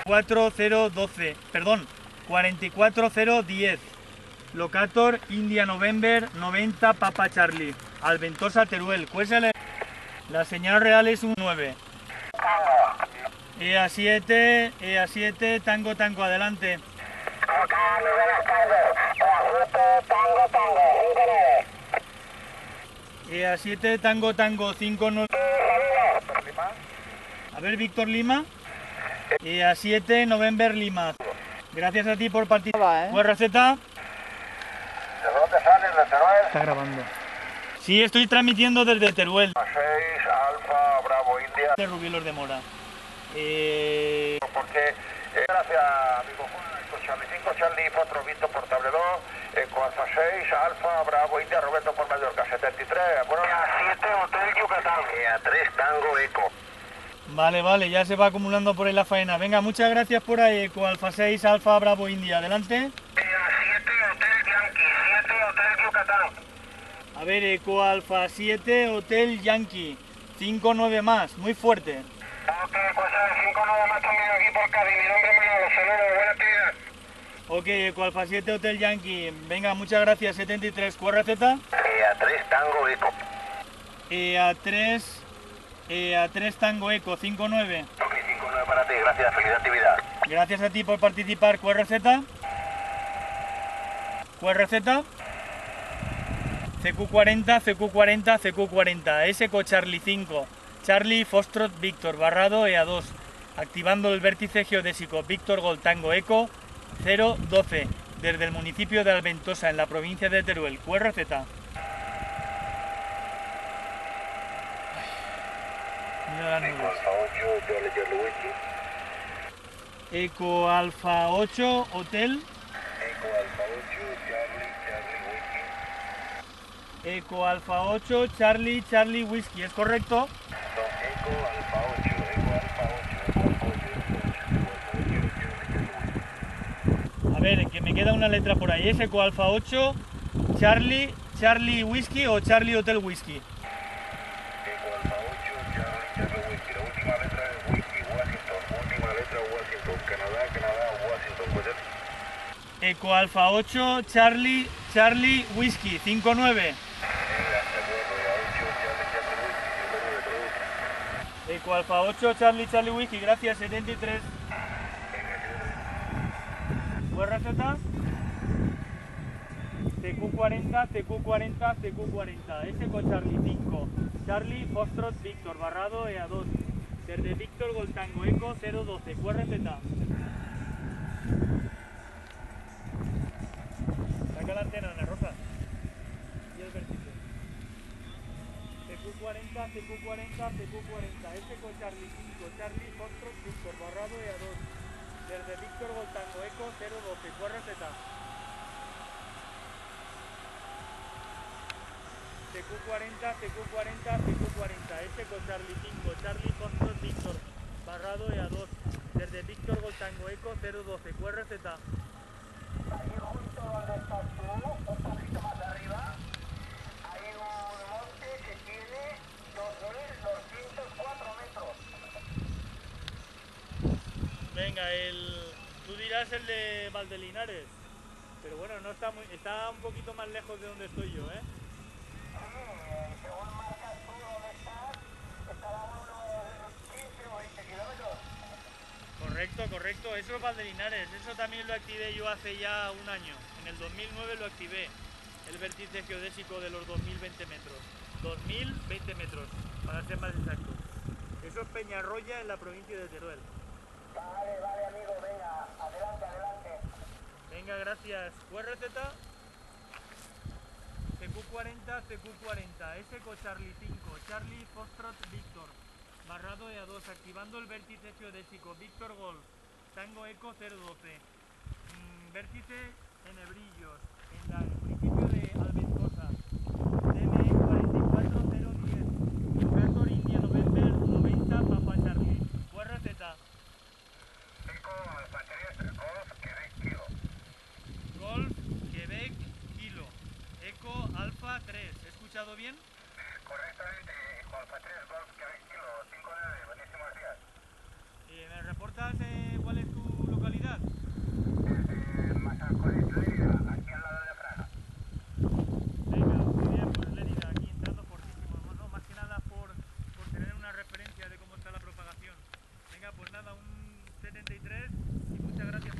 44012, perdón, 44010. Locator India November 90 Papa Charlie. Alventosa Teruel. Cuésale. La señal real es un 9. EA7, Tango, Tango, adelante. Ok, muy buenas tardes. EA7, Tango, Tango, 59. EA7, Tango, Tango, 59. A ver, Víctor Lima. EA7, November Lima. Gracias a ti por participar. QRZ. ¿De dónde sales? ¿De Teruel? Está grabando. Sí, estoy transmitiendo desde Teruel. 6, Alfa, Bravo, India. De Rubilos de Mora. Porque, gracias, amigo Juan, Eco Charlie 5, Charlie 4, Víctor por Tabledó, Eco Alfa 6, Alfa, Bravo, India, Roberto por Mallorca, 73. Bueno, EA7, Hotel Yucatán. EA3, Tango, Eco. Vale, ya se va acumulando por ahí la faena. Venga, muchas gracias por ahí, Eco Alfa 6, Alfa, Bravo, India. Adelante. EA7, Hotel Yankee, 7, Hotel Yucatán. A ver, Eco Alfa 7, Hotel Yankee. 5-9 más, muy fuerte. Ok, pues 5-9 más también aquí por Cádiz. Mi nombre es Manolo, saludos, buena actividad. Ok, Eco Alfa 7, Hotel Yankee. Venga, muchas gracias, 73. QRZ. EA3, Tango, Eco. EA3 Tango Eco, 5-9. Ok, 5-9 para ti, gracias, feliz actividad. Gracias a ti por participar. QRZ. QRZ. CQ40, CQ40, CQ40. Eco Charlie 5. Charlie Foxtrot Víctor Barrado EA2. Activando el vértice geodésico Víctor Gol Tango Eco 012. Desde el municipio de Alventosa, en la provincia de Teruel. QRZ. Mira las nubes. Eco Alfa 8, Hotel. Eco Alfa 8, Charlie, Charlie, Whisky. Eco Alfa 8, Charlie, Charlie, Whisky. ¿Es correcto? Eco Alfa 8, Eco Alfa 8, Eco Alfa 8, A ver, que me queda una letra por ahí. ¿Es Eco Alfa 8, Charlie, Charlie, Whisky o Charlie Hotel Whisky? Eco Alfa 8, Charlie, Charlie, Whisky. La última letra es Whisky, Washington. Última letra Washington, Canadá, Canadá, Washington. ¿Puede ser? Eco Alfa 8, Charlie, Charlie, Whisky, 5-9. Eco Alfa 8, Charlie, Charlie, Whisky, gracias, 73. QRZ. CQ40, CQ40, CQ40. Eco Charlie 5. Charlie, Foxtrot, Víctor, Barrado, EA2. Desde Víctor Gol Tango Eco 012. QRZ. Saca la antena, Ana Rosa. Y el vértice. CQ40, CQ40, CQ40. Eco Charlie 5. Charlie, Foxtrot, Víctor, Barrado, EA2. Desde Víctor Gol Tango Eco 012. QRZ. CQ40, CQ40, CQ40. Eco Charlie 5. Charlie, Foxtrot, Víctor, Barrado, EA2. Desde Víctor Gol Tango Eco 012. QRZ. Aquí justo donde estás tú, un poquito más arriba, hay un monte que tiene 2.204 metros. Venga, tú dirás el de Valdelinares, pero bueno, no está está un poquito más lejos de donde estoy yo, ¿eh? Sí, según marcas tú donde estás, estará a unos 15 o 20 kilómetros. Correcto, eso es Valdelinares, eso también lo activé yo hace ya un año, en el 2009 lo activé, el vértice geodésico de los 2020 metros, 2020 metros, para ser más exactos. Eso es Peñarroya, en la provincia de Teruel. Vale, amigo, venga, adelante. Venga, gracias. QRZ. CQ40, CQ40. Eco Charlie 5. Charlie, Foxtrot, Víctor. Barrado EA2. Activando el vértice geodésico. Víctor Golf. Tango Eco 012. Vértice en Hebrillos. En el municipio de Alventosa. DME 44010. Locator India November 90 Papa Charlie. QRZ. Eco Alfa 3, Golf, Quebec, Kilo. Golf, Quebec, Kilo. Eco Alfa 3. ¿He escuchado bien? Correctamente, Eco Alfa 3, Golf, Quebec, Kilo, 5-9, buenísimos días. ¿Me reportas cuál es tu 33 y muchas gracias